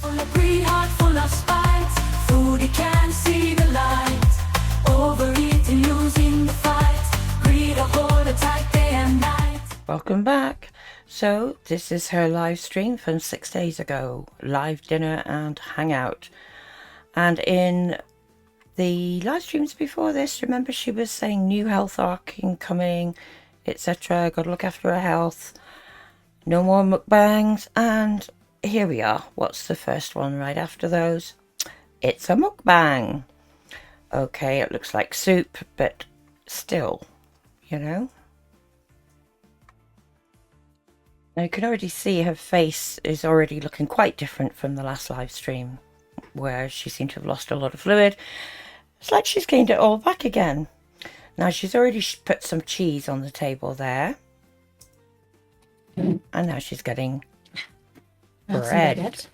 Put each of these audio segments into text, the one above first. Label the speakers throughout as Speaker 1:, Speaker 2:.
Speaker 1: Full of greed, heart full of spite. Foodie can't see the light. Overeating, losing the fight. Greed, a hold attack day and night.
Speaker 2: Welcome back. So this is her live stream from 6 days ago. Live dinner and hangout. And in the live streams before this, remember she was saying new health arc incoming, etc. Got to look after her health. No more mukbangs. And here we are. What's the first one right after those? It's a mukbang. Okay, it looks like soup, but still, you know. Now you can already see her face is already looking quite different from the last live stream, where she seemed to have lost a lot of fluid. It's like she's gained it all back again. Now she's already put some cheese on the table there. And now she's getting bread.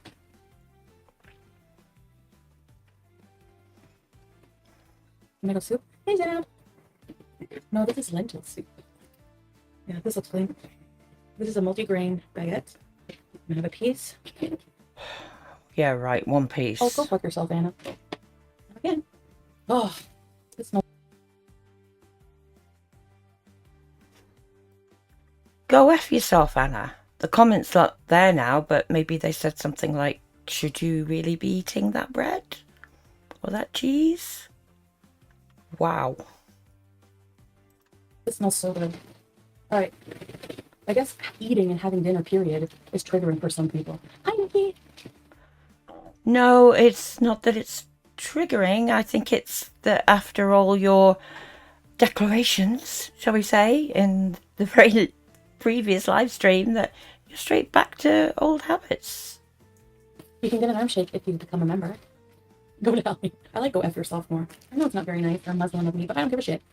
Speaker 3: Tomato soup. Hey, Dad. No, this is lentil soup. Yeah, this looks clean. This is a multi-grain baguette. I'm gonna have a piece.
Speaker 2: Yeah, right, one piece.
Speaker 3: Oh, go fuck yourself, Anna. Again. Oh, it smells.
Speaker 2: Go F yourself, Anna. The comments are there now, but maybe they said something like, should you really be eating that bread? Or that cheese? Wow.
Speaker 3: It smells so good. All right. I guess eating and having dinner, period, is triggering for some people. Hi, Nikki.
Speaker 2: No, it's not that it's triggering. I think it's that after all your declarations, shall we say, in the very previous live stream, that you're straight back to old habits.
Speaker 3: You can get an arm shake if you become a member. Go to hell. I like go F yourself more. I know it's not very nice or Muslim of me, but I don't give a shit.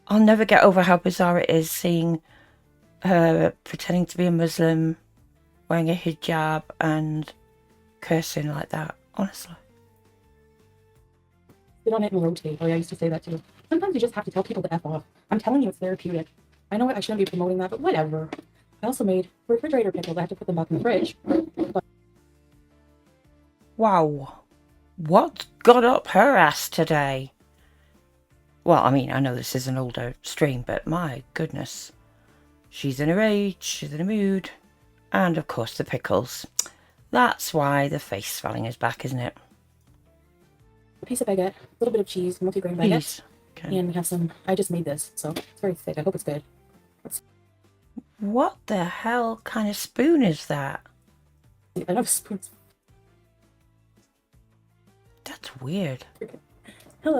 Speaker 2: I'll never get over how bizarre it is seeing her pretending to be a Muslim, wearing a hijab and cursing like that, honestly.
Speaker 3: Sit on it and rotate. Oh yeah, I used to say that too. Sometimes you just have to tell people to F off. I'm telling you, it's therapeutic. I know I shouldn't be promoting that, but whatever. I also made refrigerator pickles. I have to put them back in the fridge. But
Speaker 2: wow. What got up her ass today? Well, I mean, I know this is an older stream, but my goodness. She's in a rage, she's in a mood. And of course the pickles. That's why the face swelling is back, isn't it?
Speaker 3: a piece of baguette, a little bit of cheese, multi-grain baguette.
Speaker 2: Okay.
Speaker 3: And we have some, I just made this, so it's very thick. I hope it's good.
Speaker 2: What the hell kind of spoon is that?
Speaker 3: I don't have spoons.
Speaker 2: That's weird.
Speaker 3: Hello.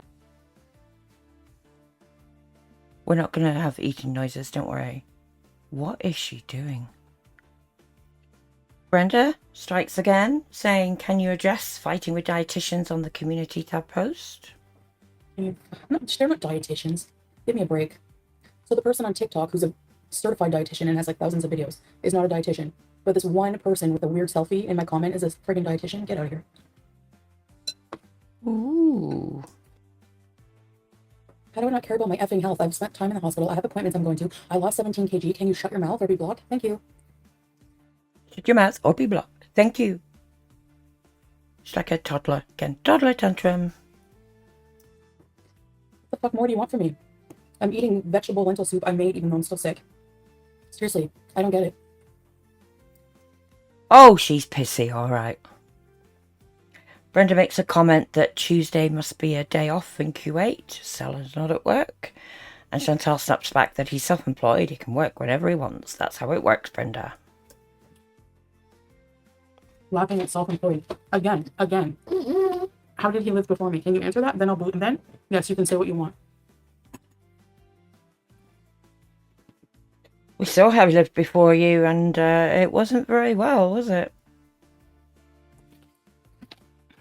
Speaker 2: We're not going to have eating noises, don't worry. What is she doing? Brenda strikes again, saying, can you address fighting with dietitians on the community tab post?
Speaker 3: They're not dietitians. Give me a break. So the person on TikTok who's a certified dietitian and has like thousands of videos is not a dietitian. But this one person with a weird selfie in my comment is a friggin' dietitian. Get out of here.
Speaker 2: Ooh.
Speaker 3: How do I not care about my effing health? I've spent time in the hospital. I have appointments I'm going to. I lost 17 kg. Can you shut your mouth or be blocked? Thank you.
Speaker 2: Shut your mouth or be blocked. Thank you. She's like a toddler. Again, toddler tantrum.
Speaker 3: What the fuck more do you want from me? I'm eating vegetable lentil soup I made even though I'm still sick. Seriously, I don't get it.
Speaker 2: Oh, she's pissy, all right. Brenda makes a comment that Tuesday must be a day off in Kuwait. Salah's not at work. And Chantal snaps back that he's self-employed. He can work whenever he wants. That's how it works, Brenda.
Speaker 3: Laughing at self-employed. Again. How did he live before me? Can you answer that? Then I'll boot. And then, yes, you can say what you want.
Speaker 2: We saw how he lived before you, and it wasn't very well, was it?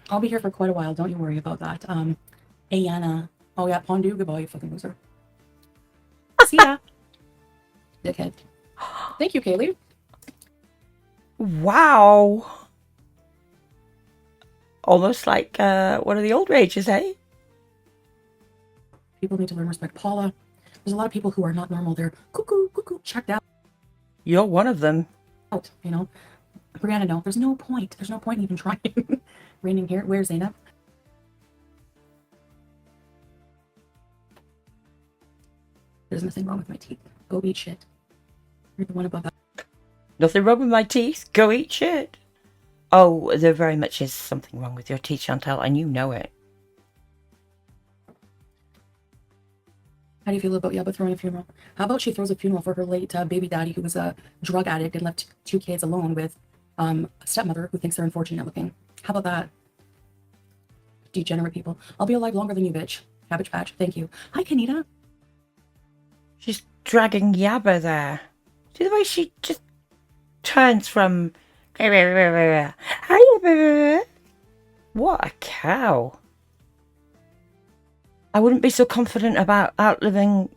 Speaker 3: I'll be here for quite a while. Don't you worry about that. Ayana. Oh yeah, Pondu. Goodbye, you fucking loser. See ya. Dickhead. Thank you, Kaylee.
Speaker 2: Wow. Almost like one of the old rages, eh?
Speaker 3: People need to learn respect. Paula. There's a lot of people who are not normal. They're cuckoo, checked out.
Speaker 2: You're one of them.
Speaker 3: You know, Brianna, no. There's no point. There's no point in even trying. Raining here. Where's Zainab? There's nothing wrong with my teeth. Go eat shit. You're the one above that.
Speaker 2: Nothing wrong with my teeth. Go eat shit. Oh, there very much is something wrong with your teeth, Chantal, and you know it.
Speaker 3: How do you feel about Yaba throwing a funeral? How about she throws a funeral for her late baby daddy, who was a drug addict and left 2 kids alone with a stepmother who thinks they're unfortunate looking? How about that? Degenerate people. I'll be alive longer than you, bitch. Cabbage Patch. Thank you. Hi, Kanita.
Speaker 2: She's dragging Yabba there. See the way she just turns from... What a cow. I wouldn't be so confident about outliving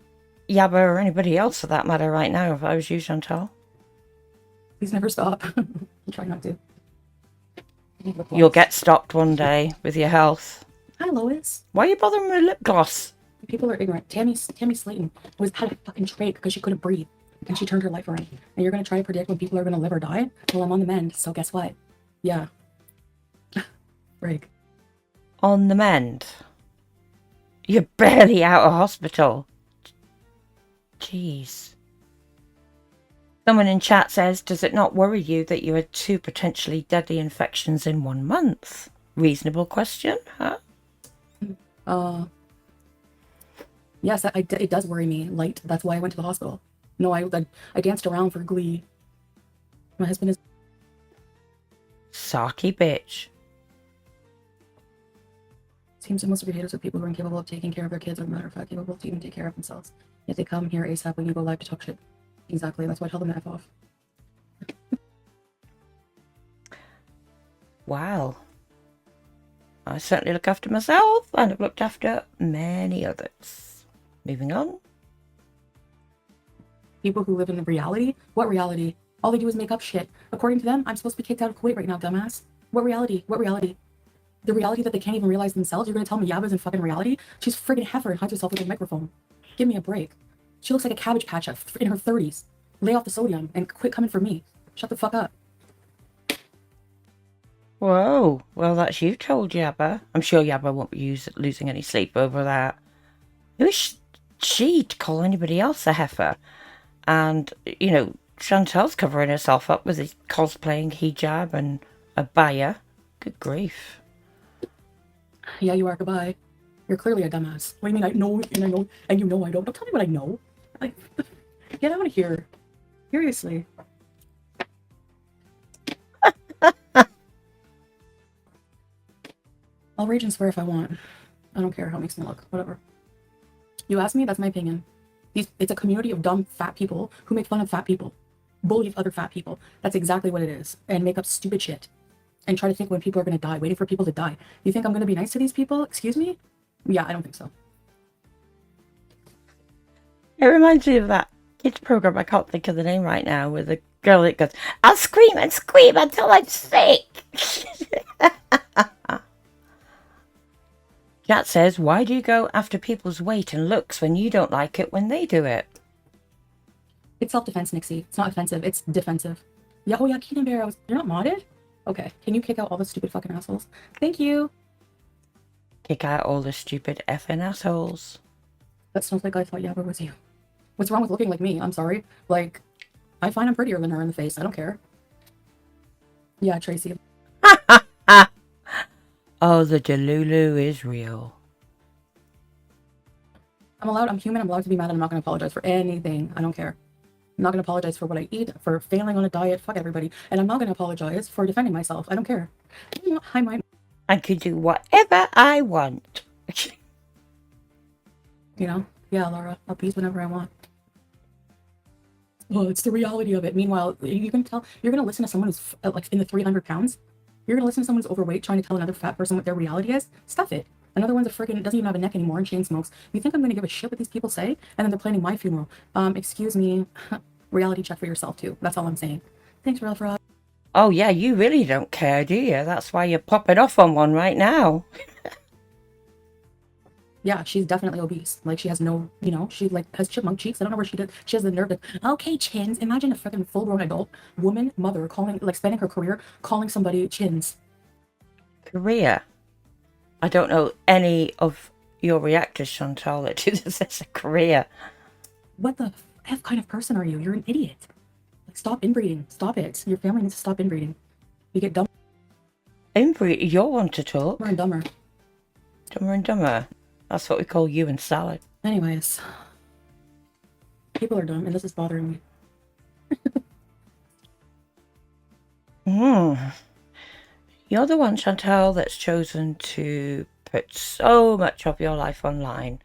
Speaker 2: Yabba or anybody else for that matter right now if I was you, Chantal.
Speaker 3: Please never stop. I'm trying not to.
Speaker 2: You'll get stopped one day with your health.
Speaker 3: Hi, Lois.
Speaker 2: Why are you bothering with lip gloss?
Speaker 3: People are ignorant. Tammy Slayton had a fucking trach because she couldn't breathe, and she turned her life around. And you're gonna try to predict when people are gonna live or die? Well, I'm on the mend, so guess what? Yeah. Break.
Speaker 2: On the mend? You're barely out of hospital. Jeez. Someone in chat says, does it not worry you that you had 2 potentially deadly infections in 1 month? Reasonable question, huh?
Speaker 3: Yes, it does worry me. Light. That's why I went to the hospital. No, I danced around for glee. My husband is...
Speaker 2: Sarky bitch.
Speaker 3: Seems that most of your haters are people who are incapable of taking care of their kids, or as a matter of fact, capable to even take care of themselves. Yet they come here ASAP when you go live to talk shit. Exactly. That's why I tell them to F off.
Speaker 2: Wow. I certainly look after myself, and I've looked after many others. Moving on.
Speaker 3: People who live in reality? What reality? All they do is make up shit. According to them, I'm supposed to be kicked out of Kuwait right now, dumbass. What reality? What reality? The reality that they can't even realize themselves? You're gonna tell me Yaba's in fucking reality? She's friggin' heifer and hides herself with a microphone. Give me a break. She looks like a cabbage patch in her 30s. Lay off the sodium and quit coming for me. Shut the fuck up.
Speaker 2: Whoa. Well, that's you told Yabba. I'm sure Yabba won't be losing any sleep over that. Who is she to call anybody else a heifer? And, you know, Chantal's covering herself up with his cosplaying hijab and a baya. Good grief.
Speaker 3: Yeah, you are. Goodbye. You're clearly a dumbass. What do you mean I know and you know I don't? Don't tell me what I know. Like, get out of here. Seriously. I'll rage and swear if I want. I don't care how it makes me look. Whatever. You ask me, that's my opinion. It's a community of dumb fat people who make fun of fat people, bully other fat people. That's exactly what it is. And make up stupid shit. And try to think when people are going to die, waiting for people to die. You think I'm going to be nice to these people? Excuse me? Yeah, I don't think so.
Speaker 2: It reminds me of that kids program, I can't think of the name right now, with a girl that goes, I'll scream and scream until I'm sick. Chat says, why do you go after people's weight and looks when you don't like it when they do it?
Speaker 3: It's self-defense, Nixie. It's not offensive. It's defensive. Yeah, oh yeah, Keenan Bear, you're not modded? Okay, can you kick out all the stupid fucking assholes? Thank you.
Speaker 2: Kick out all the stupid effing assholes.
Speaker 3: That snowflake guy thought Yabba was you. What's wrong with looking like me? I'm sorry. Like, I find I'm prettier than her in the face. I don't care. Yeah, Tracy.
Speaker 2: Oh, the Delulu is real.
Speaker 3: I'm human. I'm allowed to be mad, and I'm not going to apologize for anything. I don't care. I'm not going to apologize for what I eat, for failing on a diet. Fuck everybody. And I'm not going to apologize for defending myself. I don't care.
Speaker 2: I could do whatever I want.
Speaker 3: You know? Yeah, Laura. I'll please whenever I want. Well, it's the reality of it. Meanwhile, you can tell, you're going to listen to someone who's like in the 300 pounds. You're going to listen to someone who's overweight trying to tell another fat person what their reality is. Stuff it. Another one's a friggin' doesn't even have a neck anymore and chain smokes. You think I'm going to give a shit what these people say? And then they're planning my funeral. Excuse me. Reality check for yourself too. That's all I'm saying. Thanks, Real Frog.
Speaker 2: Oh yeah, you really don't care, do you? That's why you're popping off on one right now.
Speaker 3: Yeah, she's definitely obese. Like, she has no, you know, she like has chipmunk cheeks. I don't know where she did. She has the nerve to, okay, chins. Imagine a freaking full-grown adult woman, mother, calling, like, spending her career calling somebody chins.
Speaker 2: Korea. I don't know any of your reactors, Chantal, that do this as a career.
Speaker 3: What the F kind of person are you? You're an idiot. Like, stop inbreeding. Stop it. Your family needs to stop inbreeding. You get dumber
Speaker 2: Inbreed, you're one to talk.
Speaker 3: and dumber.
Speaker 2: Dumber and dumber. That's what we call you and salad.
Speaker 3: Anyways, people are dumb, and this is bothering me.
Speaker 2: You're the one, Chantal, that's chosen to put so much of your life online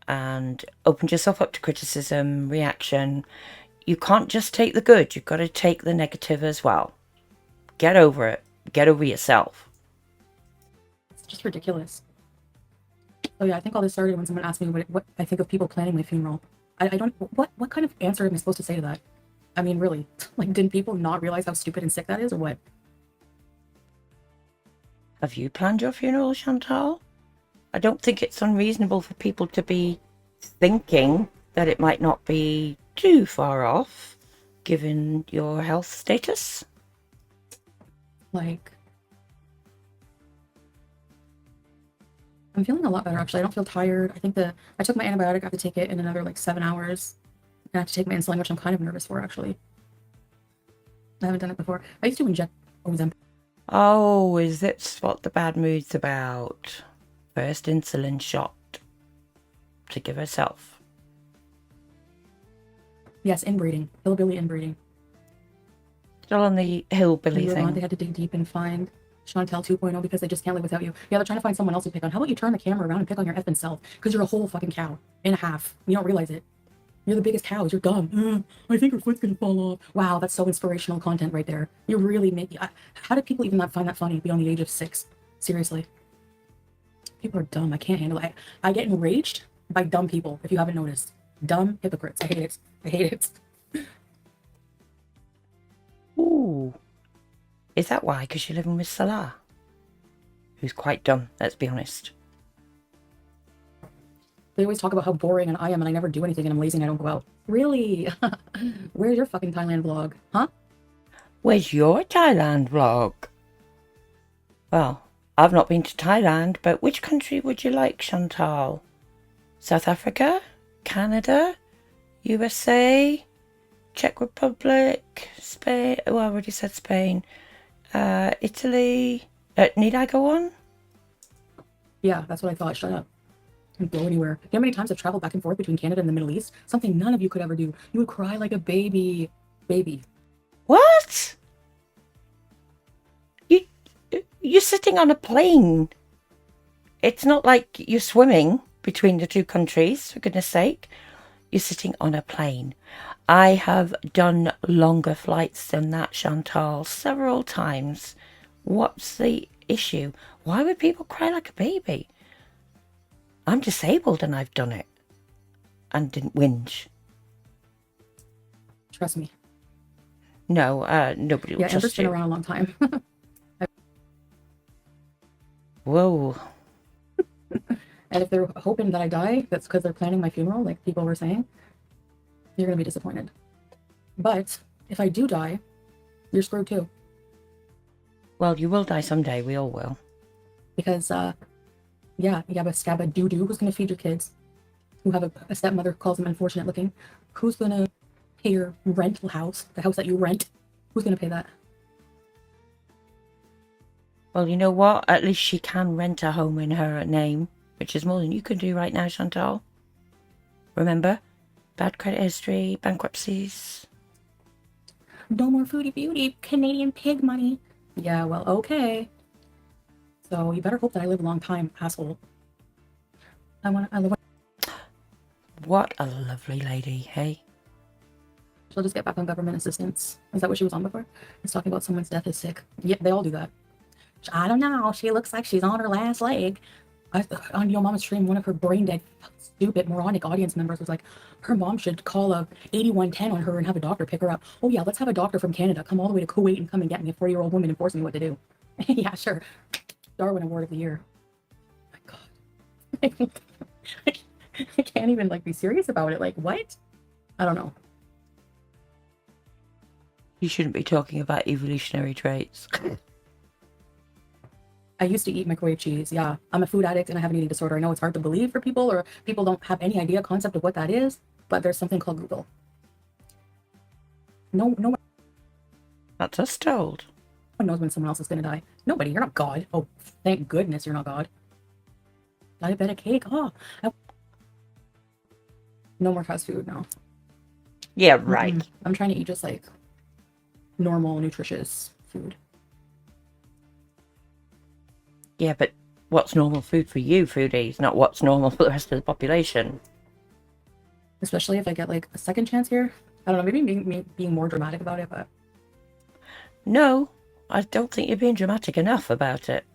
Speaker 2: and opened yourself up to criticism, reaction. You can't just take the good, you've got to take the negative as well. Get over it. Get over yourself.
Speaker 3: It's just ridiculous. Oh yeah, I think all this started when someone asked me what I think of people planning my funeral. I don't, what kind of answer am I supposed to say to that? I mean, really, like, didn't people not realize how stupid and sick that is, or what?
Speaker 2: Have you planned your funeral, Chantal? I don't think it's unreasonable for people to be thinking that it might not be too far off, given your health status.
Speaker 3: Like, I'm feeling a lot better, actually. I don't feel tired. I think I took my antibiotic. I have to take it in another, like, 7 hours. And I have to take my insulin, which I'm kind of nervous for, actually. I haven't done it before. I used to inject Ozempic.
Speaker 2: Oh, is this what the bad mood's about? First insulin shot to give herself.
Speaker 3: Yes, inbreeding. Hillbilly inbreeding.
Speaker 2: Still on the hillbilly thing.
Speaker 3: They had to dig deep and find Chantel 2.0 because they just can't live without you. Yeah, they're trying to find someone else to pick on. How about you turn the camera around and pick on your effing self? Because you're a whole fucking cow and a half. You don't realize it. You're the biggest cows. You're dumb. I think her foot's gonna fall off. Wow, that's so inspirational content right there. You really make. How did people even not find that funny beyond the age of 6? Seriously. People are dumb. I can't handle it. I get enraged by dumb people, if you haven't noticed. Dumb hypocrites. I hate it. I hate it.
Speaker 2: Ooh. Is that why? Because you're living with Salah? Who's quite dumb, let's be honest.
Speaker 3: They always talk about how boring and I am, and I never do anything, and I'm lazy and I don't go out. Really? Where's your fucking Thailand vlog? Huh?
Speaker 2: Where's your Thailand vlog? Well, I've not been to Thailand, but which country would you like, Chantal? South Africa? Canada? USA? Czech Republic? Spain? Oh, I already said Spain. Italy? Need I go on?
Speaker 3: Yeah, that's what I thought. Shut up. Don't go anywhere. You know how many times I've traveled back and forth between Canada and the Middle East? Something none of you could ever do. You would cry like a baby. Baby.
Speaker 2: What? You're sitting on a plane. It's not like you're swimming between the two countries, for goodness sake. You're sitting on a plane. I have done longer flights than that, Chantal, several times. What's the issue? Why would people cry like a baby? I'm disabled and I've done it. And didn't whinge.
Speaker 3: Trust me.
Speaker 2: No, nobody will
Speaker 3: Yeah, Amber's
Speaker 2: trust
Speaker 3: been
Speaker 2: you.
Speaker 3: around a long time.
Speaker 2: Whoa.
Speaker 3: And if they're hoping that I die, that's because they're planning my funeral, like people were saying, you're going to be disappointed. But if I do die, you're screwed too.
Speaker 2: Well, you will die someday. We all will.
Speaker 3: Because, yeah, Yabba Scabba Doo-Doo, who's going to feed your kids? Who have a stepmother who calls them unfortunate looking? Who's going to pay your rental house, the house that you rent? Who's going to pay that?
Speaker 2: Well, you know what? At least she can rent a home in her name, which is more than you can do right now, Chantal. Remember? Bad credit history, bankruptcies.
Speaker 3: No more Foodie Beauty, Canadian pig money. Yeah, well, okay. So you better hope that I live a long time, asshole. I live.
Speaker 2: What a lovely lady, hey?
Speaker 3: She'll just get back on government assistance. Is that what she was on before? It's talking about someone's death is sick. Yeah, they all do that. I don't know. She looks like she's on her last leg. On Yo Mama's stream, one of her brain dead, stupid, moronic audience members was like, her mom should call a 8110 on her and have a doctor pick her up. Oh yeah, let's have a doctor from Canada come all the way to Kuwait and come and get me, a 40-year-old woman, and force me what to do. Yeah, sure. Darwin Award of the Year. Oh my God. I can't even like be serious about it. Like, what? I don't know.
Speaker 2: You shouldn't be talking about evolutionary traits.
Speaker 3: I used to eat microwave cheese. Yeah, I'm a food addict and I have an eating disorder. I know it's hard to believe for people, or people don't have any idea, concept of what that is, but there's something called Google. No one
Speaker 2: That's us told.
Speaker 3: knows when someone else is going to die. Nobody. You're not God. Oh, thank goodness you're not God. Diabetic cake. Oh, no more fast food now.
Speaker 2: Yeah, right.
Speaker 3: I'm trying to eat just like normal, nutritious food.
Speaker 2: Yeah, but what's normal food for you, foodies, not what's normal for the rest of the population.
Speaker 3: Especially if I get like a second chance here. I don't know, maybe being more dramatic about it, but
Speaker 2: No, I don't think you're being dramatic enough about it.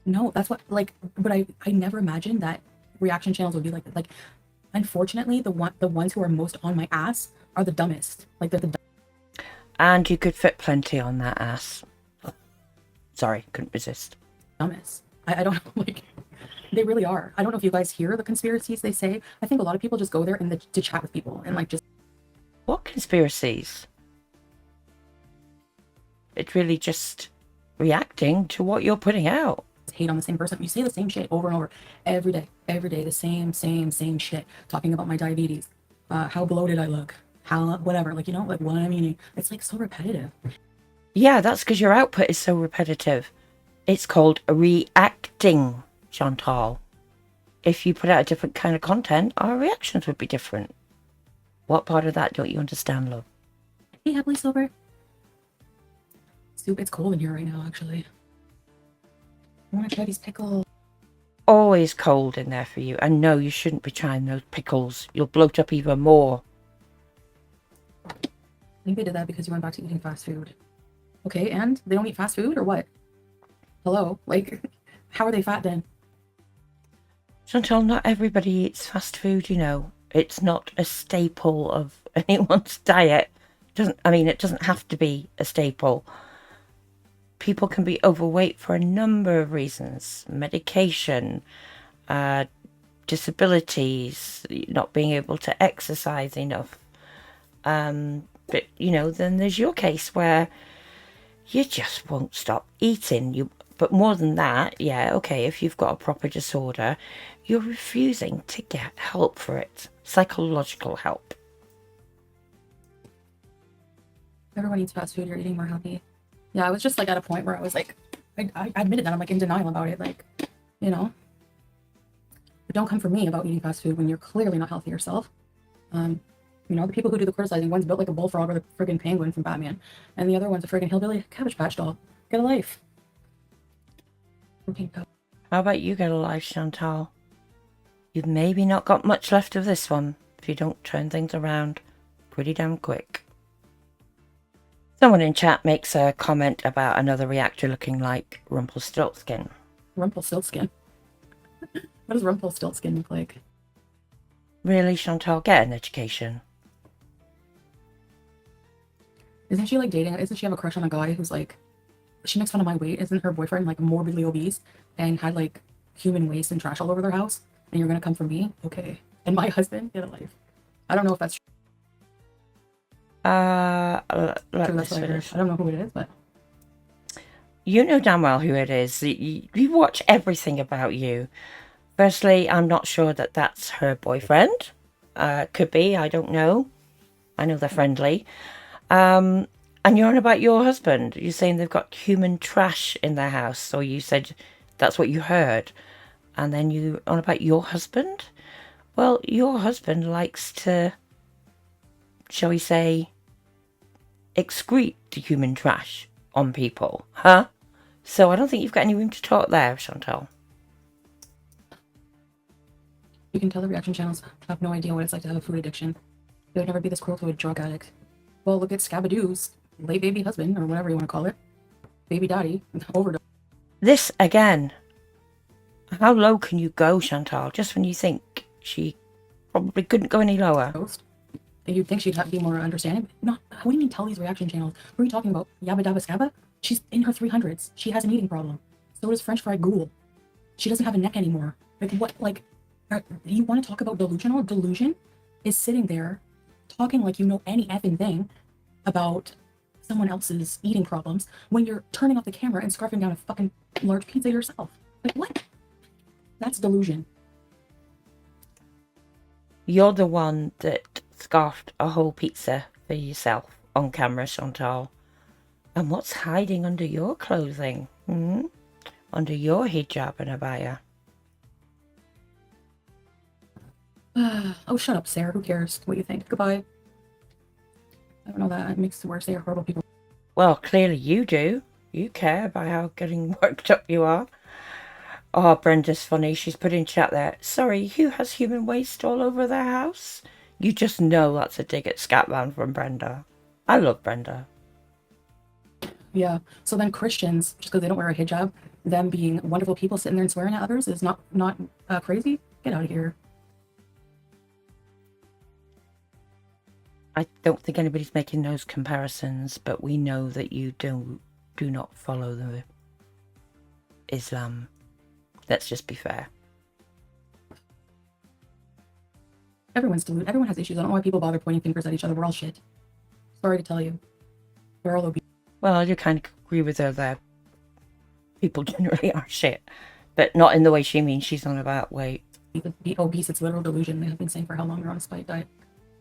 Speaker 3: no, that's what like. But I never imagined that reaction channels would be like that. Like, unfortunately, the ones who are most on my ass are the dumbest. Like they're the
Speaker 2: And you could fit plenty on that ass. Sorry, couldn't resist.
Speaker 3: dumbest. I don't know, like they really are. I don't know if you guys hear the conspiracies they say. I think a lot of people just go there and to chat with people and like just.
Speaker 2: What conspiracies? It's really just reacting to what you're putting out.
Speaker 3: Hate on the same person. You say the same shit over and over every day, the same shit, talking about my diabetes, how bloated I look, how whatever, like, you know, like what I'm eating. It's like so repetitive.
Speaker 2: Yeah, that's because your output is so repetitive. It's called reacting, Chantal. If you put out a different kind of content, our reactions would be different. What part of that don't you understand, love?
Speaker 3: Hey, happily sober. Soup, it's cold in here right now, actually. I want to try these pickles.
Speaker 2: Always cold in there for you. And no, you shouldn't be trying those pickles. You'll bloat up even more.
Speaker 3: I think they did that because you went back to eating fast food. Okay, and they don't eat fast food or what? Hello? Like, how are they fat then?
Speaker 2: Chantal, not everybody eats fast food, you know. It's not a staple of anyone's diet. It doesn't have to be a staple. People can be overweight for a number of reasons. Medication, disabilities, not being able to exercise enough. But, you know, then there's your case where you just won't stop eating. But more than that, yeah, okay, if you've got a proper disorder, you're refusing to get help for it. Psychological help.
Speaker 3: Everyone eats fast food, you're eating more healthy. Yeah, I was just like at a point where I was like, I admitted that I'm like in denial about it. Like, you know, but don't come for me about eating fast food when you're clearly not healthy yourself. You know, the people who do the criticizing, one's built like a bullfrog or the friggin' penguin from Batman, and the other one's a friggin' hillbilly Cabbage Patch doll. Get a life.
Speaker 2: How about you get a life, Chantal? You've maybe not got much left of this one if you don't turn things around pretty damn quick. Someone in chat makes a comment about another reactor looking like Rumpelstiltskin.
Speaker 3: Rumpelstiltskin? What does Rumpelstiltskin look like?
Speaker 2: Really, Chantal? Get an education.
Speaker 3: Isn't she like dating? Isn't she have a crush on a guy who's like, she makes fun of my weight? Isn't her boyfriend like morbidly obese and had like human waste and trash all over their house? And you're gonna come for me? Okay. And my husband? Get a life. I don't know if that's true. That's what I heard. I don't know who it is, but
Speaker 2: you know damn well who it is. You watch everything about you. Firstly, I'm not sure that that's her boyfriend. Could be, I don't know. I know they're friendly. And you're on about your husband. You're saying they've got human trash in their house, or you said that's what you heard. And then you on about your husband? Well, your husband likes to, shall we say, excrete the human trash on people, huh? So I don't think you've got any room to talk there, Chantal.
Speaker 3: you can tell the reaction channels have no idea what it's like to have a food addiction. They would never be this cruel to a drug addict. Well, look at Scabadoo's late baby husband, or whatever you want to call it. Baby daddy, overdose.
Speaker 2: This again. How low can you go, Chantal? Just when you think she probably couldn't go any lower.
Speaker 3: You'd think she'd be more understanding. Not. What do you mean tell these reaction channels? Who are you talking about? Yabba Dabba Scabba? She's in her 300s. She has an eating problem. So does French Fry Ghoul. She doesn't have a neck anymore. Like, what? Like, you want to talk about delusional? Delusion is sitting there talking like you know any effing thing about someone else's eating problems when you're turning off the camera and scarfing down a fucking large pizza yourself. Like, what? That's delusion.
Speaker 2: You're the one that scarfed a whole pizza for yourself on camera, Chantal. And what's hiding under your clothing? Under your hijab and abaya?
Speaker 3: Oh, shut up, Sarah. Who cares what you think? Goodbye. I don't know that. It makes it worse. They are horrible people.
Speaker 2: Well, clearly you do. You care about how getting worked up you are. Oh, Brenda's funny. She's put in chat there. Sorry, who has human waste all over their house? You just know that's a dig at Scatman from Brenda. I love Brenda.
Speaker 3: Yeah. So then Christians, just because they don't wear a hijab, them being wonderful people sitting there and swearing at others is not crazy? Get out of here.
Speaker 2: I don't think anybody's making those comparisons, but we know that you do not follow the Islam. Let's just be fair.
Speaker 3: Everyone's deluded. Everyone has issues. I don't know why people bother pointing fingers at each other. We're all shit. Sorry to tell you. We're all obese.
Speaker 2: Well, I do kind of agree with her there. People generally are shit, but not in the way she means. She's on about weight.
Speaker 3: Be obese, it's literal delusion. They have been saying for how long they're on a spike diet.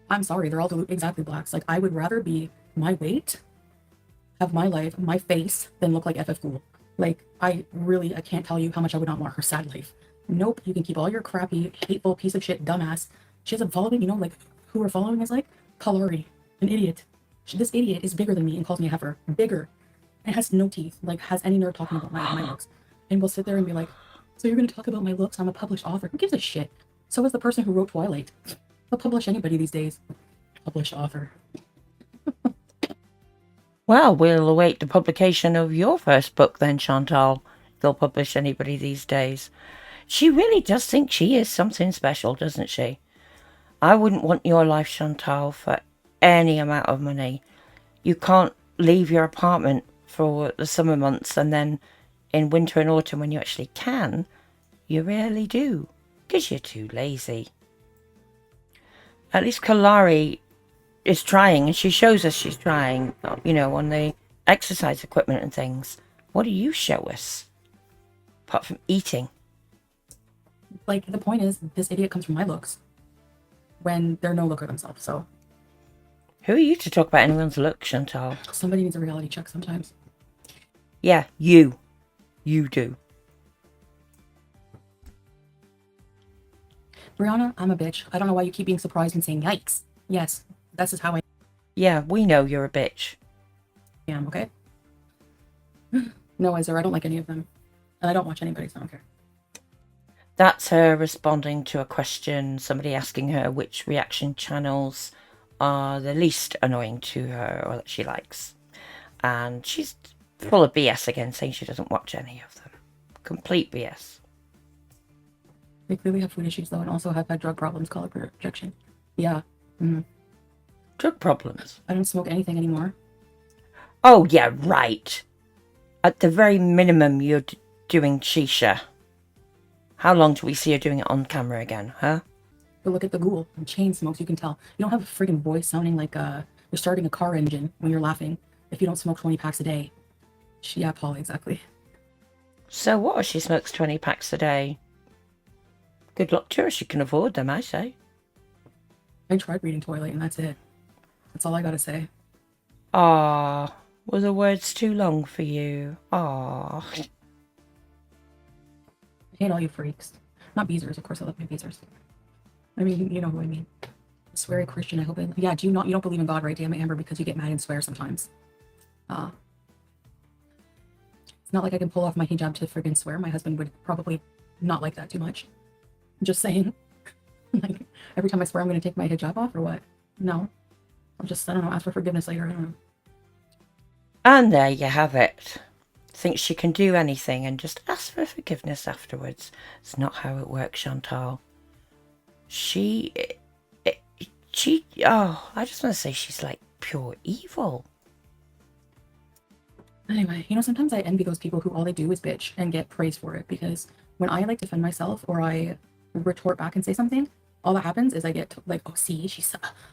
Speaker 3: I'm sorry, they're all exactly blacks. Like, I would rather be my weight, have my life, my face, than look like FF Cool. Like, I can't tell you how much I would not want her sad life. Nope, you can keep all your crappy, hateful, piece of shit, dumbass. She has a following, you know, like, who we're following is like, Kalari, an idiot. This idiot is bigger than me and calls me a heifer. Bigger. And has no teeth. Like, has any nerve talking about my looks. And will sit there and be like, so you're going to talk about my looks? I'm a published author. Who gives a shit? So is the person who wrote Twilight. They'll publish anybody these days. Published author.
Speaker 2: Well, we'll await the publication of your first book then, Chantal. They'll publish anybody these days. She really does think she is something special, doesn't she? I wouldn't want your life, Chantal, for any amount of money. You can't leave your apartment for the summer months, and then in winter and autumn when you actually can, you rarely do, because you're too lazy. At least Kalari is trying, and she shows us she's trying, you know, on the exercise equipment and things. What do you show us? Apart from eating.
Speaker 3: Like, the point is, this idiot comes from my looks. When they're no looker themselves, so.
Speaker 2: Who are you to talk about anyone's look, Chantal?
Speaker 3: Somebody needs a reality check sometimes.
Speaker 2: Yeah, you. You do.
Speaker 3: Brianna, I'm a bitch. I don't know why you keep being surprised and saying yikes. Yes, that's just how I
Speaker 2: Yeah, we know you're a bitch.
Speaker 3: am, okay? No, Ezra, I don't like any of them. And I don't watch anybody, so I don't care.
Speaker 2: That's her responding to a question, somebody asking her which reaction channels are the least annoying to her or that she likes. And she's full of BS again, saying she doesn't watch any of them. Complete BS.
Speaker 3: They clearly have food issues, though, and also have had drug problems, colic rejection. Yeah.
Speaker 2: Drug problems.
Speaker 3: I don't smoke anything anymore.
Speaker 2: Oh, yeah, right. At the very minimum, you're doing shisha. How long do we see her doing it on camera again, huh?
Speaker 3: But look at the ghoul. And chain smokes, you can tell. You don't have a friggin' voice sounding like you're starting a car engine when you're laughing if you don't smoke 20 packs a day. Yeah, Paul, exactly.
Speaker 2: So what if she smokes 20 packs a day? Good luck to her, she can afford them, I say.
Speaker 3: I tried reading Twilight, and that's it. That's all I gotta say.
Speaker 2: Ah, were the words too long for you? Ah.
Speaker 3: I hate all you freaks. Not Beezers, of course I love my Beezers. I mean, you know who I mean. Sweary Christian, I hope I... Yeah, you don't believe in God, right, damn it, Amber, because you get mad and swear sometimes. It's not like I can pull off my hijab to friggin' swear. My husband would probably not like that too much. Just saying. Like, every time I swear I'm gonna take my hijab off, or what? No. I'll just, I don't know, ask for forgiveness later, I don't know.
Speaker 2: And there you have it. Thinks she can do anything and just ask for forgiveness afterwards. It's not how it works, Chantal. Oh, I just want to say she's like pure evil.
Speaker 3: Anyway, you know, sometimes I envy those people who all they do is bitch and get praise for it, because when I like defend myself or I retort back and say something, all that happens is I get like, oh, see,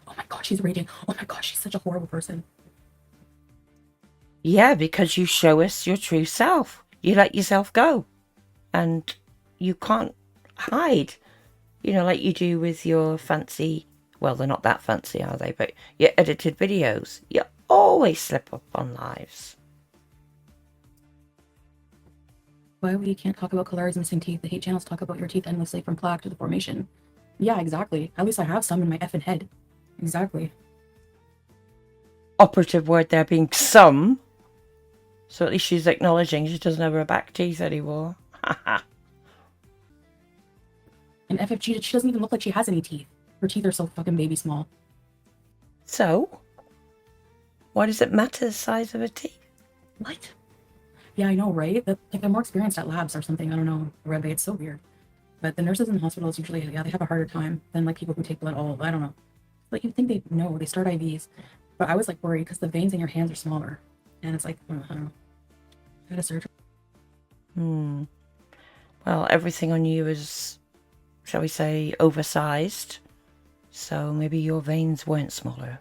Speaker 3: oh my god, she's raging. Oh my god, she's such a horrible person.
Speaker 2: Yeah, because you show us your true self. You let yourself go. And you can't hide, you know, like you do with your fancy, well, they're not that fancy, are they? But your edited videos. You always slip up on lives.
Speaker 3: Why we can't talk about Kalari's missing teeth? The hate channels talk about your teeth endlessly from plaque to the formation. Yeah, exactly. At least I have some in my effing head. Exactly.
Speaker 2: Operative word there being some. So at least she's acknowledging she doesn't have her back teeth anymore.
Speaker 3: And FFG, she doesn't even look like she has any teeth. Her teeth are so fucking baby small.
Speaker 2: So, why does it matter the size of her teeth?
Speaker 3: What? Yeah, I know, right? Like they're more experienced at labs or something. I don't know, Rebbe. It's so weird. But the nurses in hospitals usually, yeah, they have a harder time than like people who take blood. I don't know. Like you'd think they know. They start IVs, but I was like worried because the veins in your hands are smaller, and it's like I don't know. I had a surgery.
Speaker 2: Well, everything on you is, shall we say, oversized. So maybe your veins weren't smaller.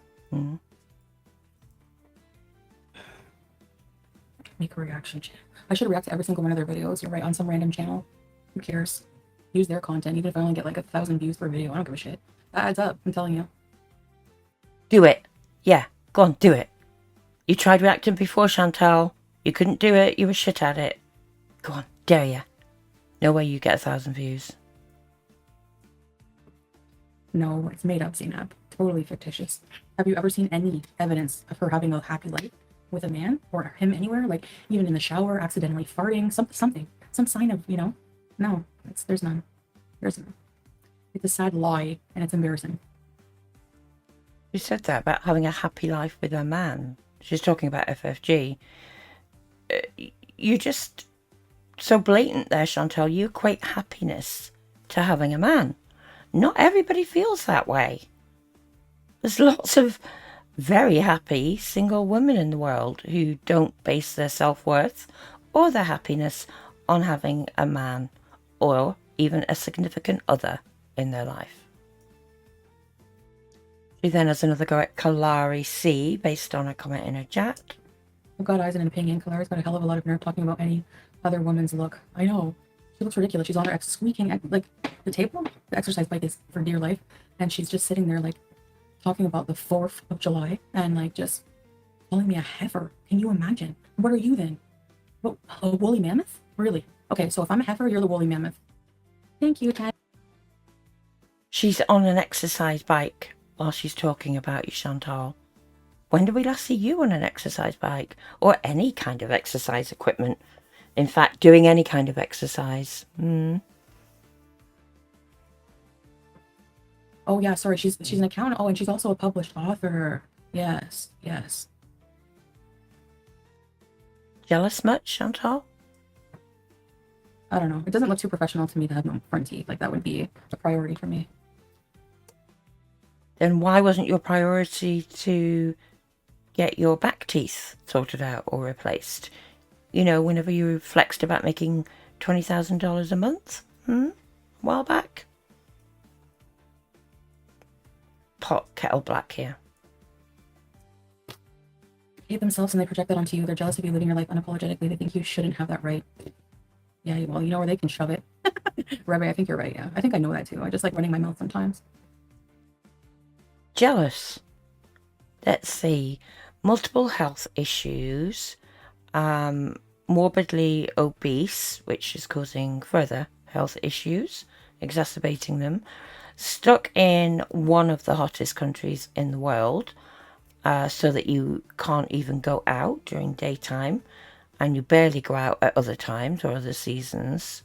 Speaker 3: Make a reaction channel. I should react to every single one of their videos. You're right, on some random channel. Who cares? Use their content, even if I only get like 1,000 views per video. I don't give a shit. That adds up, I'm telling you.
Speaker 2: Do it. Yeah, go on, do it. You tried reacting before, Chantal. You couldn't do it. You were shit at it. Go on, dare ya. No way you get 1,000 views.
Speaker 3: No, it's made up, Zainab. Totally fictitious. Have you ever seen any evidence of her having a happy life with a man or him anywhere? Like even in the shower, accidentally farting, something, some sign of, you know? No, there's none. There's none. It's a sad lie, and it's embarrassing.
Speaker 2: You said that about having a happy life with a man. She's talking about FFG. You just so blatant there, Chantal. You equate happiness to having a man. Not everybody feels that way. There's lots of very happy single women in the world who don't base their self-worth or their happiness on having a man or even a significant other in their life. She then has another go at Kalari C based on a comment in her chat.
Speaker 3: I've got eyes and an opinion. Kalari's got a hell of a lot of nerve talking about any other woman's look. I know. She looks ridiculous. She's on her squeaking at like the table. The exercise bike is for dear life. And she's just sitting there like talking about the 4th of July and like just calling me a heifer. Can you imagine? What are you then? What, a woolly mammoth? Really? Okay, so if I'm a heifer, you're the woolly mammoth. Thank you, Ted.
Speaker 2: She's on an exercise bike while she's talking about you, Chantal. When did we last see you on an exercise bike? Or any kind of exercise equipment? In fact, doing any kind of exercise.
Speaker 3: Oh yeah, sorry, she's an accountant. Oh, and she's also a published author. Yes, yes.
Speaker 2: Jealous much, Chantal?
Speaker 3: I don't know. It doesn't look too professional to me to have no front teeth. Like that would be a priority for me.
Speaker 2: Then why wasn't your priority to get your back teeth sorted out or replaced? You know, whenever you flexed about making $20,000 a month? A while back? Pot kettle black here.
Speaker 3: Hate themselves and they project that onto you. They're jealous of you living your life unapologetically. They think you shouldn't have that right. Yeah, well, you know where they can shove it. Rebbe, I think you're right, yeah. I think I know that too. I just like running my mouth sometimes.
Speaker 2: Jealous. Let's see. Multiple health issues. Morbidly obese, which is causing further health issues, exacerbating them. Stuck in one of the hottest countries in the world, so that you can't even go out during daytime, and you barely go out at other times or other seasons.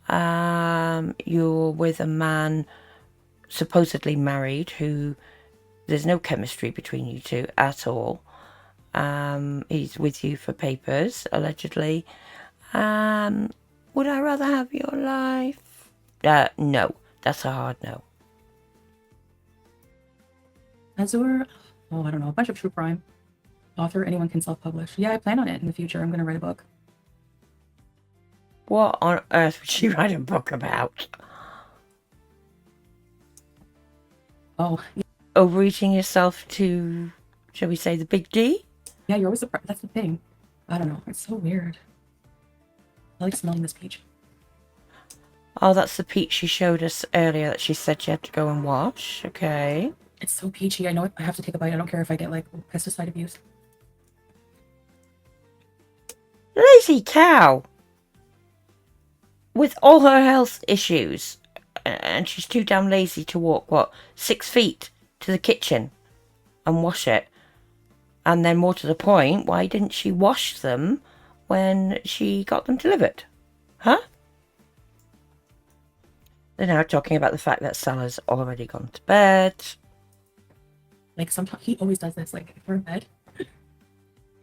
Speaker 2: You're with a man supposedly married who there's no chemistry between you two at all. He's with you for papers, allegedly. Would I rather have your life? No. That's a hard no.
Speaker 3: Azure? Oh, I don't know. A bunch of true crime. Author, anyone can self-publish. Yeah, I plan on it in the future. I'm going to write a book.
Speaker 2: What on earth would she write a book about?
Speaker 3: Oh,
Speaker 2: Overeating yourself to, shall we say, the big D?
Speaker 3: yeah, you're always surprised. That's the thing. I don't know. It's so weird. I like smelling this peach.
Speaker 2: Oh, that's the peach she showed us earlier that she said she had to go and wash. Okay.
Speaker 3: It's so peachy. I know I have to take a bite. I don't care if I get like pesticide abuse.
Speaker 2: Lazy cow! With all her health issues, and she's too damn lazy to walk, what, 6 feet to the kitchen and wash it. And then more to the point, why didn't she wash them when she got them delivered? Huh? They're now talking about the fact that Salah's already gone to bed.
Speaker 3: Like sometimes he always does this. Like if we're in bed,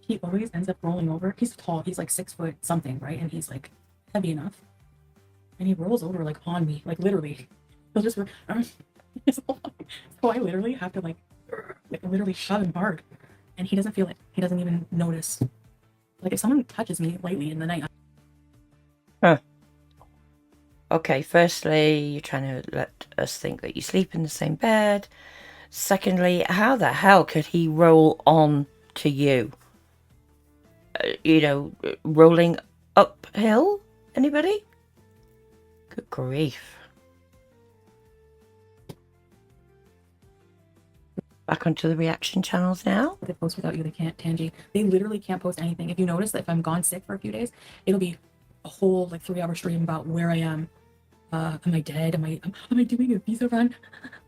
Speaker 3: he always ends up rolling over. He's tall. He's like 6 foot something, right? And he's like heavy enough. And he rolls over like on me, like literally. He'll just so I literally have to like literally shove him hard, and he doesn't feel it. He doesn't even notice. Like if someone touches me lightly in the night.
Speaker 2: Huh. Okay, firstly, you're trying to let us think that you sleep in the same bed. Secondly, how the hell could he roll on to you? You know, rolling uphill? Anybody? Good grief. Back onto the reaction channels now.
Speaker 3: They post without you. They can't, Tangy. They literally can't post anything. If you notice that if I'm gone sick for a few days, it'll be a whole like 3-hour stream about where I am. Am I dead? Am I doing a visa run?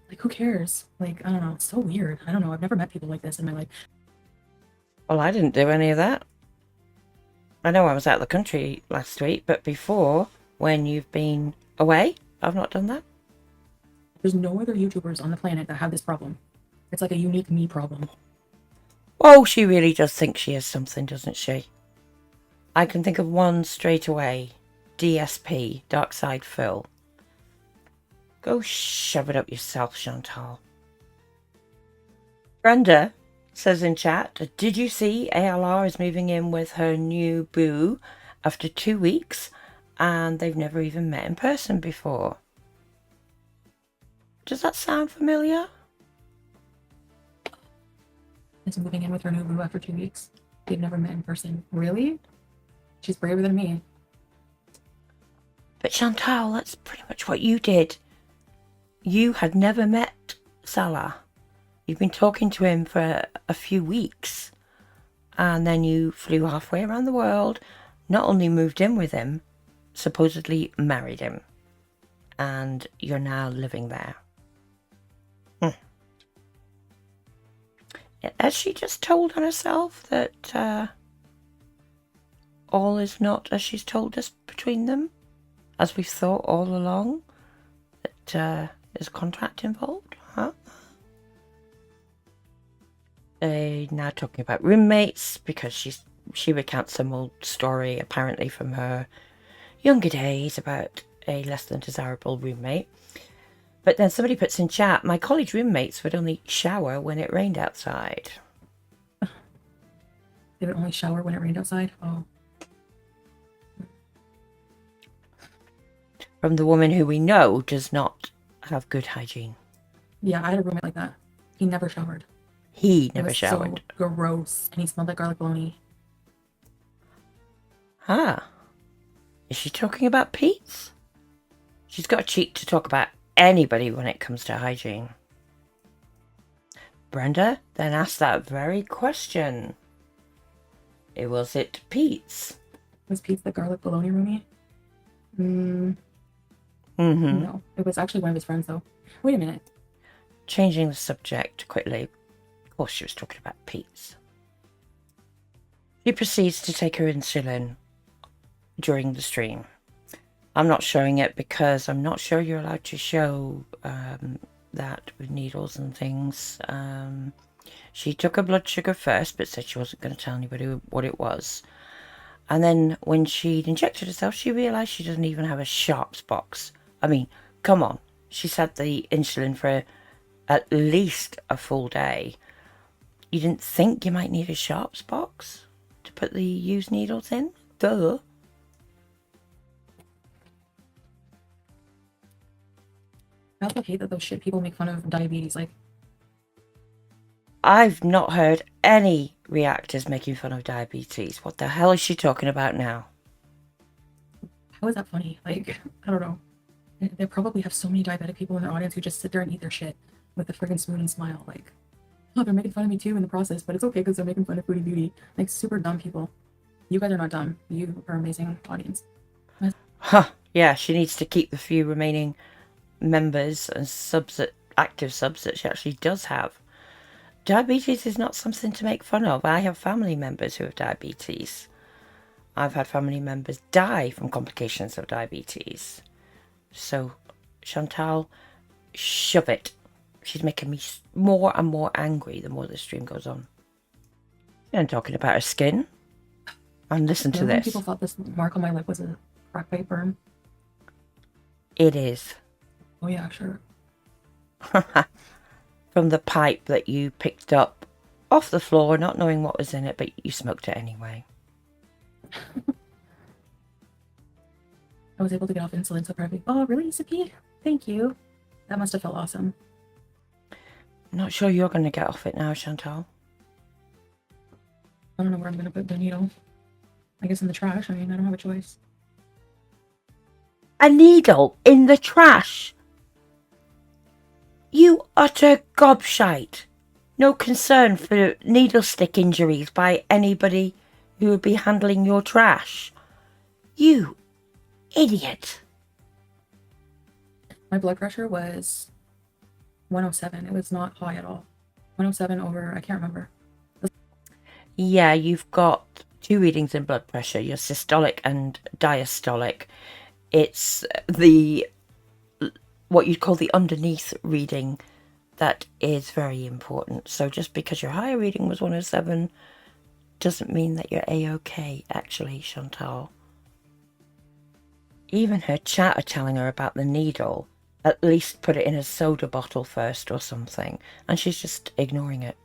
Speaker 3: Like who cares? Like I don't know. It's so weird. I don't know. I've never met people like this in my life.
Speaker 2: Well, I didn't do any of that. I know I was out of the country last week, but before, when you've been away, I've not done that.
Speaker 3: There's no other YouTubers on the planet that have this problem. It's like a unique me problem.
Speaker 2: Oh, she really does think she is something, doesn't she? I can think of one straight away. DSP, Dark Side Phil. Go shove it up yourself, Chantal. Brenda says in chat, did you see ALR is moving in with her new boo after 2 weeks and they've never even met in person before? Does that sound familiar?
Speaker 3: Is moving in with her new boo after 2 weeks. They've never met in person. Really? She's braver than me.
Speaker 2: But Chantal, that's pretty much what you did. You had never met Salah. You've been talking to him for a few weeks. And then you flew halfway around the world, not only moved in with him, supposedly married him. And you're now living there. Has she just told on herself that all is not as she's told us between them? As we've thought all along? That there's a contract involved? Huh? They're now talking about roommates because she recounts some old story apparently from her younger days about a less than desirable roommate. But then somebody puts in chat, my college roommates would only shower when it rained outside.
Speaker 3: They would only shower when it rained outside? Oh.
Speaker 2: From the woman who we know does not have good hygiene.
Speaker 3: Yeah, I had a roommate like that. He never showered.
Speaker 2: He never
Speaker 3: it was
Speaker 2: showered.
Speaker 3: So gross. And he smelled like garlic bologna.
Speaker 2: Ah. Is she talking about Pete's? She's got a cheek to talk about anybody when it comes to hygiene. Brenda then asked that very question. Was it Pete's?
Speaker 3: Was Pete's the garlic bologna roomie?
Speaker 2: Mm-hmm.
Speaker 3: No, it was actually one of his friends though. Wait a minute.
Speaker 2: Changing the subject quickly. Of course she was talking about Pete's. She proceeds to take her insulin during the stream. I'm not showing it because I'm not sure you're allowed to show that with needles and things. She took her blood sugar first, but said she wasn't going to tell anybody what it was. And then when she'd injected herself, she realised she doesn't even have a sharps box. I mean, come on. She's had the insulin for at least a full day. You didn't think you might need a sharps box to put the used needles in? Duh.
Speaker 3: I also hate that those shit people make fun of diabetes. Like,
Speaker 2: I've not heard any reactors making fun of diabetes. What the hell is she talking about now?
Speaker 3: how is that funny? Like, I don't know. They probably have so many diabetic people in their audience who just sit there and eat their shit with a friggin' spoon and smile. Like, oh, they're making fun of me too in the process, but it's okay because they're making fun of Foodie Beauty. Like, super dumb people. You guys are not dumb. You are amazing audience.
Speaker 2: Huh. Yeah, she needs to keep the few remaining members and active subs that she actually does have. Diabetes is not something to make fun of. I have family members who have diabetes. I've had family members die from complications of diabetes. So, Chantal, shove it. She's making me more and more angry the more the stream goes on. And talking about her skin. And listen to this.
Speaker 3: People thought this mark on my lip was a crack pipe burn.
Speaker 2: It is.
Speaker 3: Oh yeah, sure.
Speaker 2: From the pipe that you picked up off the floor, not knowing what was in it, but you smoked it anyway.
Speaker 3: I was able to get off insulin so proudly. Oh, really, Sippy? Thank you. That must have felt awesome.
Speaker 2: I'm not sure you're going to get off it now, Chantal.
Speaker 3: I don't know where I'm going to put the needle. I guess in the trash. I mean, I don't have a choice.
Speaker 2: A needle in the trash? You utter gobshite. No concern for needle stick injuries by anybody who would be handling your trash. You idiot.
Speaker 3: My blood pressure was 107. It was not high at all. 107 over, I can't remember.
Speaker 2: Yeah, you've got two readings in blood pressure. Your systolic and diastolic. It's what you'd call the underneath reading that is very important. So just because your higher reading was 107 doesn't mean that you're A-okay, actually, Chantal. Even her chat are telling her about the needle. At least put it in a soda bottle first or something. And she's just ignoring it.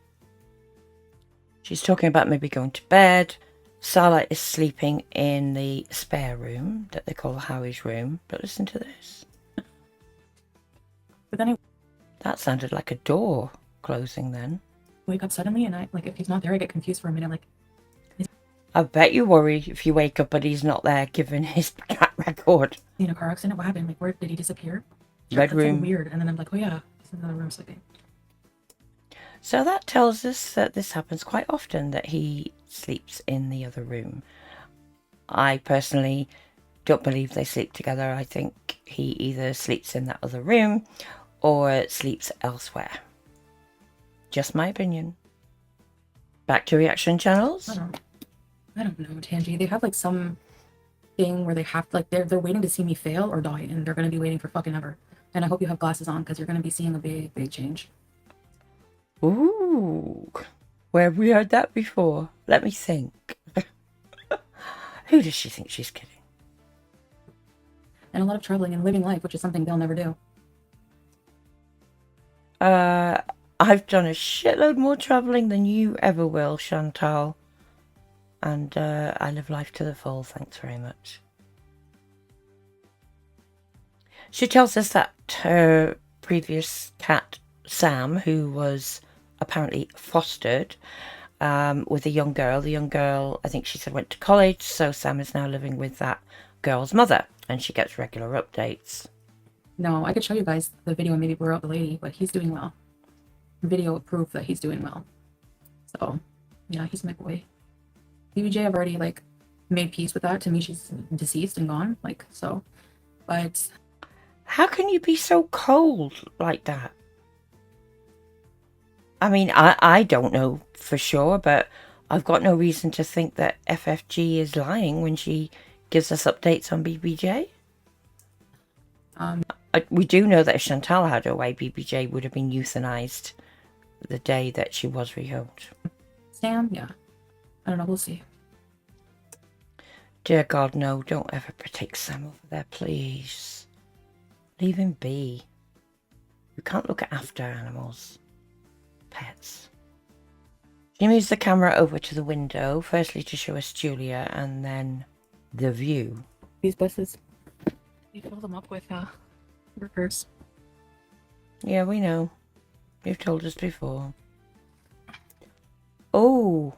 Speaker 2: She's talking about maybe going to bed. Sala is sleeping in the spare room that they call Howie's room. But listen to this.
Speaker 3: But then
Speaker 2: That sounded like a door closing then.
Speaker 3: wake up suddenly and if he's not there, I get confused for a minute. Like,
Speaker 2: I bet you worry if you wake up but he's not there given his track record.
Speaker 3: in a car accident, what happened? Like, where did he disappear?
Speaker 2: Red
Speaker 3: That's
Speaker 2: room.
Speaker 3: So weird. And then I'm like, oh yeah, he's in another room sleeping.
Speaker 2: So that tells us that this happens quite often, that he sleeps in the other room. I personally don't believe they sleep together. I think he either sleeps in that other room or sleeps elsewhere. Just my opinion. Back to reaction channels.
Speaker 3: I don't know, Tangy. They have like some thing where they have like they're waiting to see me fail or die, and they're gonna be waiting for fucking ever. And I hope you have glasses on because you're gonna be seeing a big change.
Speaker 2: Ooh, where have we heard that before? Let me think. Who does she think she's kidding?
Speaker 3: And a lot of traveling and living life, which is something they'll never do.
Speaker 2: I've done a shitload more travelling than you ever will, Chantal. And I live life to the full, thanks very much. She tells us that her previous cat, Sam, who was apparently fostered with a young girl. The young girl, I think she said, went to college, so Sam is now living with that girl's mother, and she gets regular updates.
Speaker 3: No, I could show you guys the video and maybe blur out the lady, but he's doing well. Video proof that he's doing well. So, yeah, he's my boy. BBJ, I've already, like, made peace with that. To me, she's deceased and gone, like, so. But...
Speaker 2: how can you be so cold like that? I mean, I don't know for sure, but I've got no reason to think that FFG is lying when she gives us updates on BBJ. We do know that if Chantal had her way, BBJ would have been euthanized the day that she was rehomed.
Speaker 3: Sam, yeah. I don't know, we'll see.
Speaker 2: Dear God, no, don't ever protect Sam over there, please. Leave him be. You can't look after animals. Pets. She moves the camera over to the window, firstly to show us Julia and then the view.
Speaker 3: These buses, you fill them up with workers.
Speaker 2: Yeah, we know. You've told us before. Oh!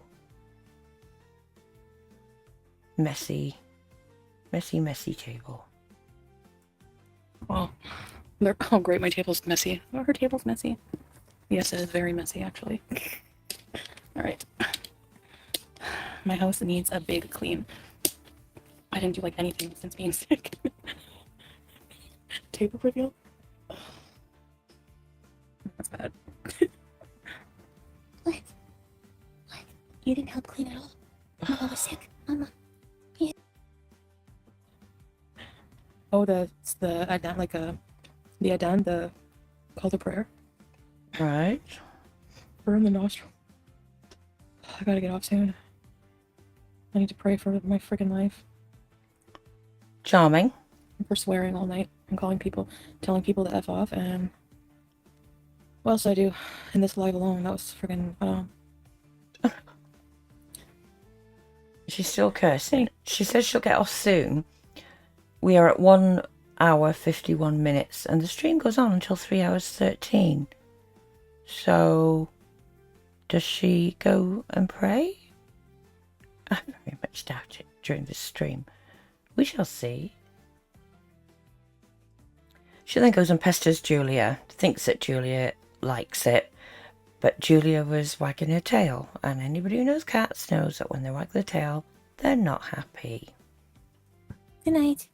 Speaker 2: Messy. Messy table.
Speaker 3: Oh, oh great, my table's messy. Oh, her table's messy. Yes, it is very messy, actually. All right. My house needs a big clean. I didn't do like anything since being sick. Table reveal. That's bad.
Speaker 4: What? You didn't help clean at all? Mama was sick. Mama.
Speaker 3: Oh, the Adan, like the Adan, the call to prayer.
Speaker 2: Right.
Speaker 3: Burn the nostril. I gotta get off soon. I need to pray for my freaking life.
Speaker 2: Charming.
Speaker 3: And for swearing all night and calling people, telling people to F off, and what else did I do in this live alone? That was freaking,
Speaker 2: She's still cursing. She says she'll get off soon. We are at 1 hour 51 minutes and the stream goes on until 3 hours 13. So, does she go and pray? I very much doubt it during this stream. We shall see. She then goes and pesters Julia, thinks that Julia likes it, but Julia was wagging her tail, and anybody who knows cats knows that when they wag their tail, they're not happy.
Speaker 4: Good night.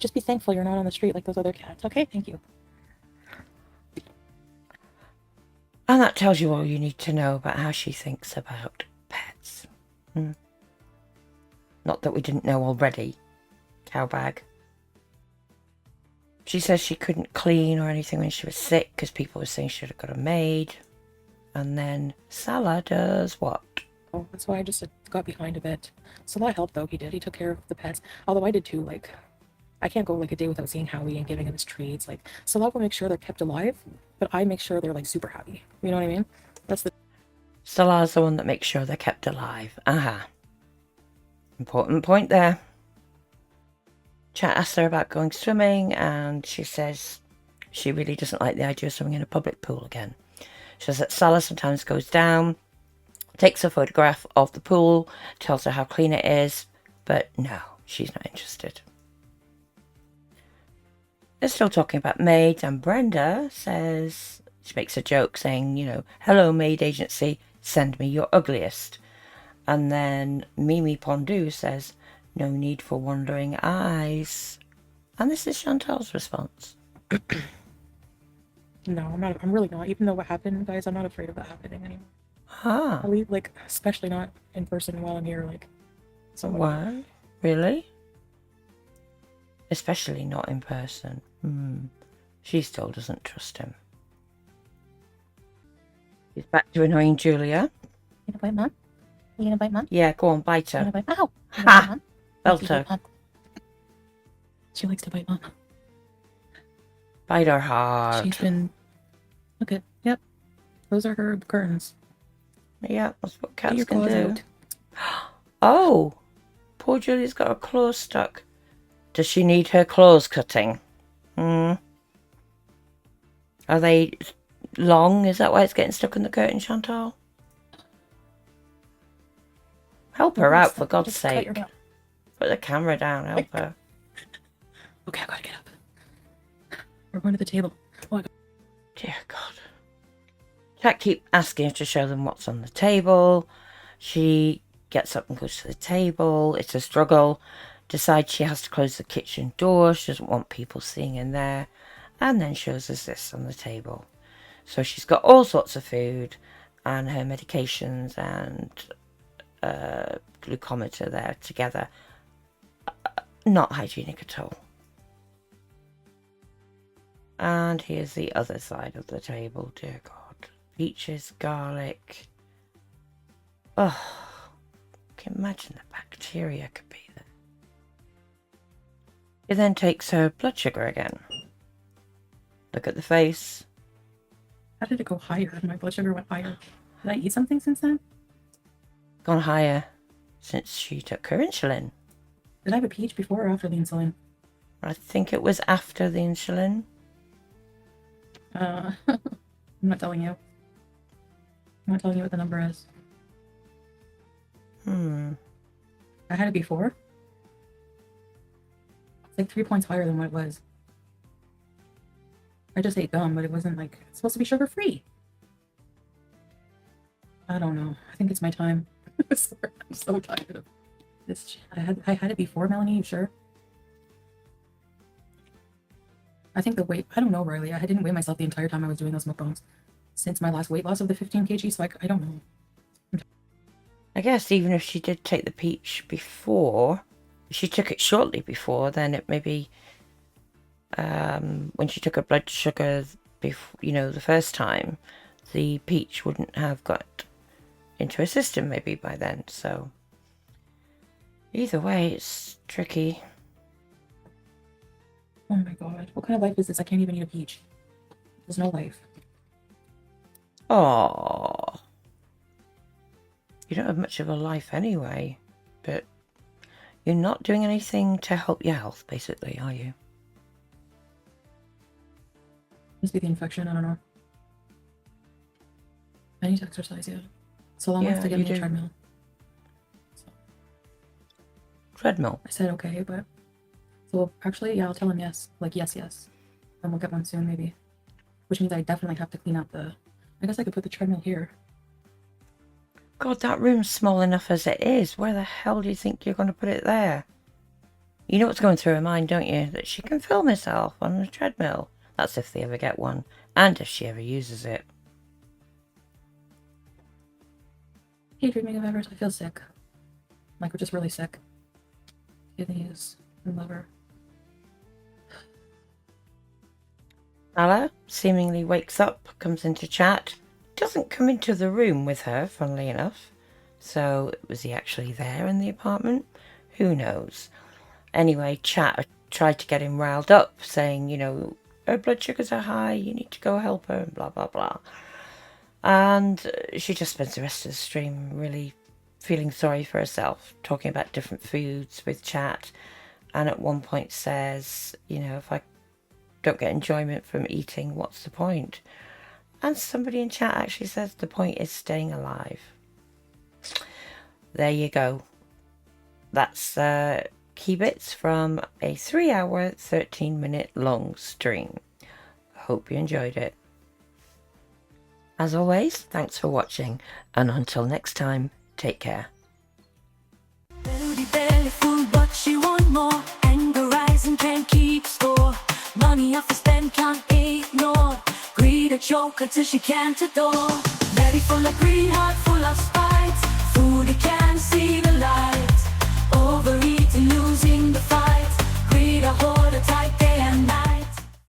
Speaker 3: just be thankful you're not on the street like those other cats. Okay, thank you.
Speaker 2: And that tells you all you need to know about how she thinks about pets. Not that we didn't know already. Cowbag. She says she couldn't clean or anything when she was sick because people were saying she should have got a maid. And then Salah does what?
Speaker 3: Oh, that's why I just got behind a bit. Salah helped though, he did. He took care of the pets. Although I did too, like, I can't go like a day without seeing Howie and giving him his treats. Like, Salah will make sure they're kept alive, but I make sure they're like super happy. You know what I mean? That's the...
Speaker 2: Salah's the one that makes sure they're kept alive. Aha. Important point there. Chat asked her about going swimming and she says she really doesn't like the idea of swimming in a public pool again. She says that Salah sometimes goes down, takes a photograph of the pool, tells her how clean it is, but no, she's not interested. They're still talking about maids, and Brenda says, she makes a joke saying, you know, hello maid agency, send me your ugliest. And then Mimi Pondu says, no need for wandering eyes. And this is Chantal's response.
Speaker 3: No, I'm not. I'm really not. Even though what happened, guys, I'm not afraid of that happening anymore.
Speaker 2: Ah.
Speaker 3: At least, like, especially not in person while I'm here, like, so
Speaker 2: Why? Really? Especially not in person. She still doesn't trust him. He's back to annoying Julia.
Speaker 4: You gonna bite Mom? You gonna bite Mom?
Speaker 2: Yeah, go on, bite
Speaker 4: You
Speaker 2: her.
Speaker 4: gonna bite? Ow! You gonna
Speaker 2: Ha!
Speaker 4: bite Mom?
Speaker 2: Belt
Speaker 4: You gonna
Speaker 2: her.
Speaker 4: bite Mom?
Speaker 3: she likes to bite Mom.
Speaker 2: Bite her hard.
Speaker 3: She's been... Look at... Yep. Those are her curtains.
Speaker 2: Yeah, that's what
Speaker 3: Get
Speaker 2: cats
Speaker 3: your
Speaker 2: can
Speaker 3: claws
Speaker 2: do.
Speaker 3: out.
Speaker 2: Oh! Poor Julia's got her claws stuck. Does she need her claws cutting? Are they long? Is that why it's getting stuck in the curtain, Chantal? Help her out, for God's
Speaker 3: Just cut
Speaker 2: sake.
Speaker 3: your nail.
Speaker 2: Put the camera down, help her.
Speaker 3: Okay, I gotta get up. We're going to the table. Oh, I got...
Speaker 2: Dear God. Chat keep asking her to show them what's on the table. She gets up and goes to the table. It's a struggle. Decides she has to close the kitchen door. She doesn't want people seeing in there. And then shows us this on the table. So she's got all sorts of food and her medications and glucometer there together. Not hygienic at all. And here's the other side of the table, dear God. Peaches, garlic. Oh, can you imagine the bacteria could be there. She then takes her blood sugar again. Look at the face.
Speaker 3: How did it go higher? My blood sugar went higher. Did I eat something since then?
Speaker 2: Gone higher since she took her insulin.
Speaker 3: Did I have a peach before or after the insulin?
Speaker 2: I think it was after the insulin.
Speaker 3: I'm not telling you. I'm not telling you what the number is. I had it before. It's like 3 points higher than what it was. I just ate gum, but it wasn't like, it's supposed to be sugar-free. I don't know. I think it's my time. I'm so tired of this shit. I had it before, Melanie, you sure? I think the weight, I don't know, Riley. I didn't weigh myself the entire time I was doing those mukbangs since my last weight loss of the 15 kg, so I don't know.
Speaker 2: I guess even if she did take the peach before, if she took it shortly before, then it maybe when she took her blood sugar, you know, the first time, the peach wouldn't have got into her system maybe by then. So either way, it's tricky.
Speaker 3: Oh my god, what kind of life is this? I can't even eat a peach. There's no life.
Speaker 2: Oh, you don't have much of a life anyway, but you're not doing anything to help your health, basically, are you?
Speaker 3: Must be the infection, I don't know. I need to exercise, yeah. So long wants to get me a treadmill. So.
Speaker 2: Treadmill?
Speaker 3: I said okay, but... So actually, yeah, I'll tell him yes. Like, yes. Then we'll get one soon, maybe. Which means I definitely have to clean out the... I guess I could put the treadmill here.
Speaker 2: God, that room's small enough as it is. Where the hell do you think you're going to put it there? You know what's going through her mind, don't you? That she can film herself on a treadmill. That's if they ever get one. And if she ever uses it.
Speaker 3: Hey, dreaming of Everest, I feel sick. Like, we're just really sick. Kidneys and liver.
Speaker 2: Ala seemingly wakes up, comes into chat. Doesn't come into the room with her, funnily enough. So, was he actually there in the apartment? Who knows? Anyway, chat tried to get him riled up, saying, you know, her blood sugars are high, you need to go help her, and blah, blah, blah. And she just spends the rest of the stream really feeling sorry for herself, talking about different foods with chat. And at one point says, you know, if I don't get enjoyment from eating, what's the point? And somebody in chat actually says the point is staying alive. There you go. That's key bits from a 3-hour, 13-minute long stream. Hope you enjoyed it. As always, thanks for watching, and until next time, take care.
Speaker 1: Belly full, but she want more. Anger rising, can't keep score. Money off the spend, can't ignore. Greed a joke until she can't adore. Belly full of greed, heart full of spite.